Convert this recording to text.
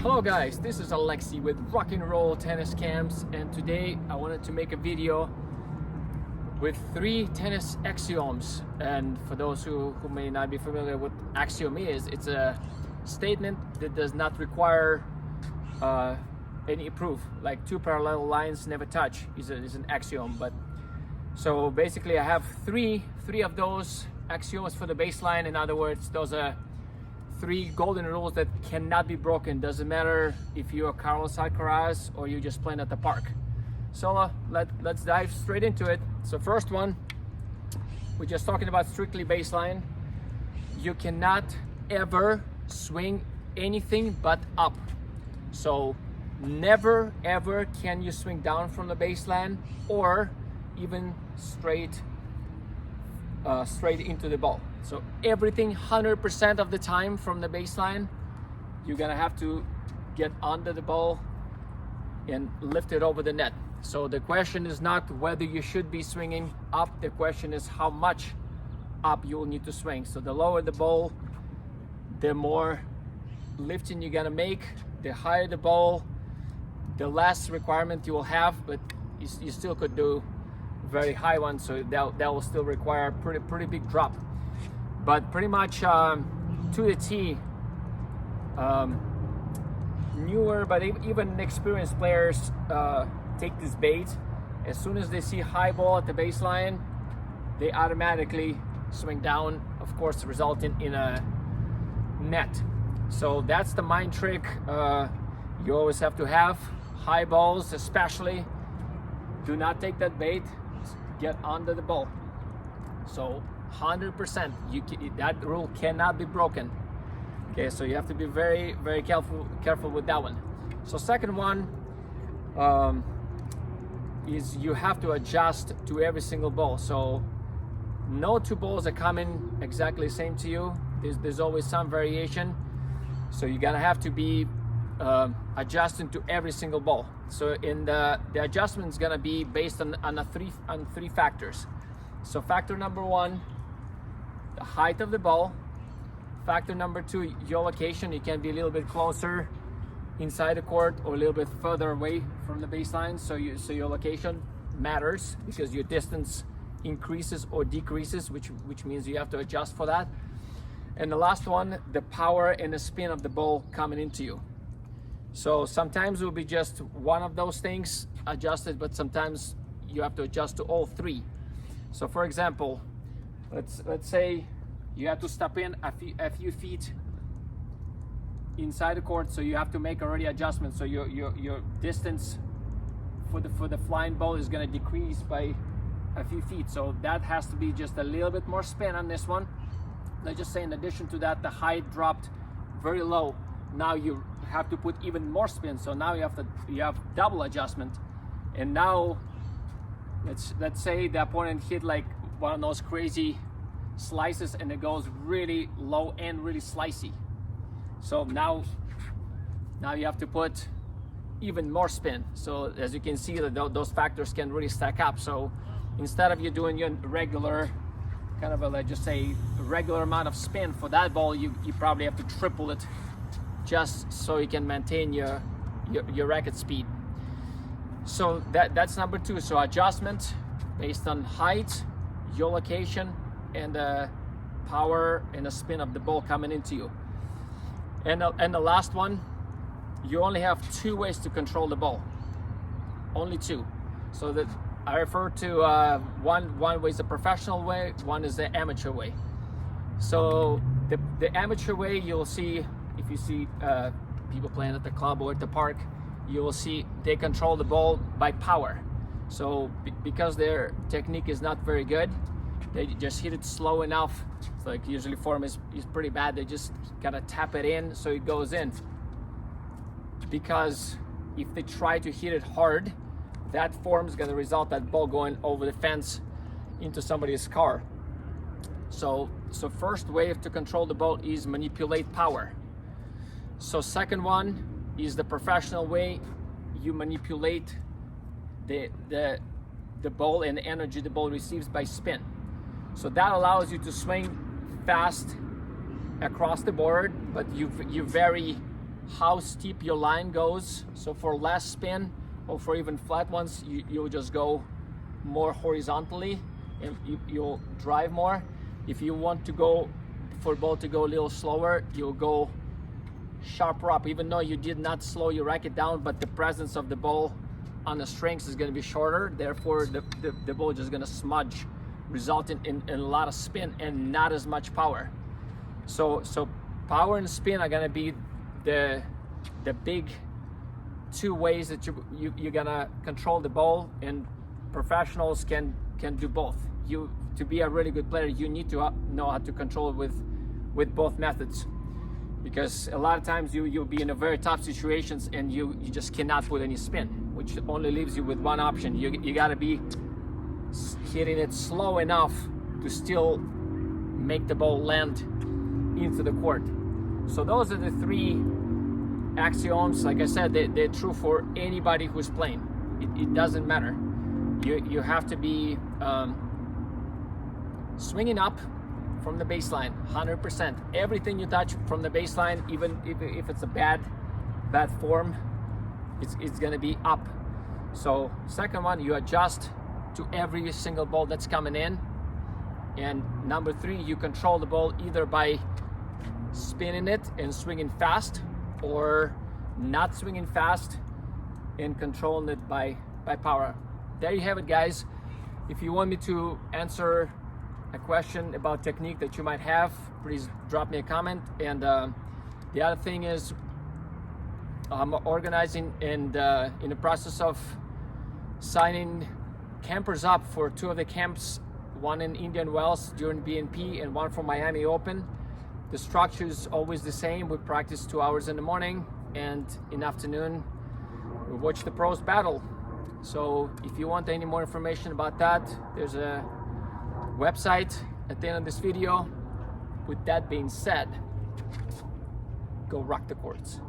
Hello guys, this is Alexi with Rock and Roll Tennis Camps, and today I wanted to make a video with 3 tennis axioms. And for those who may not be familiar with axiom is, it's a statement that does not require any proof. Like 2 parallel lines never touch is an axiom. But so basically I have three of those axioms for the baseline. In other words, those are 3 golden rules that cannot be broken. Doesn't matter if you're Carlos Alcaraz or you're just playing at the park. So let's dive straight into it. So first one, we're just talking about strictly baseline. You cannot ever swing anything but up. So never ever can you swing down from the baseline or even straight into the ball. So everything 100% of the time from the baseline, you're gonna have to get under the ball and lift it over the net. So the question is not whether you should be swinging up, the question is how much up you will need to swing. So the lower the ball, the more lifting you're gonna make. The higher the ball, the less requirement you will have, but you still could do very high one, so that will still require a pretty big drop. But pretty much to the T, newer but even experienced players take this bait. As soon as they see high ball at the baseline, they automatically swing down, of course resulting in a net. So that's the mind trick you always have to have. High balls especially, do not take that bait, get under the ball. So 100%, that rule cannot be broken. Okay, so you have to be very careful with that one. So second one is you have to adjust to every single ball. So no 2 balls are coming exactly the same to you. There's always some variation. So you're gonna have to be adjusting to every single ball. So in the adjustment is gonna be based on 3 factors. So factor number 1, the height of the ball. Factor number 2, your location. You can be a little bit closer inside the court or a little bit further away from the baseline. So your location matters because your distance increases or decreases, which means you have to adjust for that. And the last one, the power and the spin of the ball coming into you. So sometimes it will be just one of those things adjusted, but sometimes you have to adjust to all 3. So for example, let's say you have to step in a few feet inside the court, so you have to make already adjustments. So your distance for the flying ball is going to decrease by a few feet. So that has to be just a little bit more spin on this one. Let's just say in addition to that, the height dropped very low. Now you have to put even more spin. So now you have double adjustment. And now let's say the opponent hit like one of those crazy slices and it goes really low and really slicey. So now you have to put even more spin. So as you can see, those factors can really stack up. So instead of you doing your regular kind of let's just say regular amount of spin for that ball, you probably have to triple it just so you can maintain your racket speed. So that's number 2. So adjustment based on height, your location, and the power and the spin of the ball coming into you. And the last one, you only have 2 ways to control the ball. Only 2. So that I refer to one way is the professional way, one is the amateur way. So the amateur way, you'll see, if you see people playing at the club or at the park, you will see they control the ball by power. So because their technique is not very good, they just hit it slow enough. So like usually form is pretty bad. They just gotta tap it in so it goes in. Because if they try to hit it hard, that form is gonna result that ball going over the fence into somebody's car. So first way to control the ball is manipulate power. So second one is the professional way. You manipulate the ball and the energy the ball receives by spin. So that allows you to swing fast across the board, but you vary how steep your line goes. So for less spin or for even flat ones, you'll just go more horizontally and you'll drive more. If you want to go for the ball to go a little slower, you'll go sharper up, even though you did not slow your racket down, but the presence of the ball on the strings is going to be shorter, therefore the ball is just going to smudge, resulting in a lot of spin and not as much power. So power and spin are going to be the big two ways that you're going to control the ball, and professionals can do both. To be a really good player, you need to know how to control it with both methods, because a lot of times you'll be in a very tough situations and you just cannot put any spin, which only leaves you with one option. You got to be hitting it slow enough to still make the ball land into the court. So those are the three axioms. Like I said, they're true for anybody who's playing. It doesn't matter. You have to be swinging up from the baseline 100%. Everything you touch from the baseline, even if it's a bad form, it's gonna be up. So second one, you adjust to every single ball that's coming in. And number three, you control the ball either by spinning it and swinging fast, or not swinging fast and controlling it by power. There you have it, guys. If you want me to answer a question about technique that you might have, please drop me a comment. And the other thing is, I'm organizing and in the process of signing campers up for two of the camps, one in Indian Wells during BNP and one for Miami Open. The structure is always the same. We practice 2 hours in the morning, and in the afternoon we watch the pros battle. So if you want any more information about that, there's a website at the end of this video. With that being said, go rock the courts.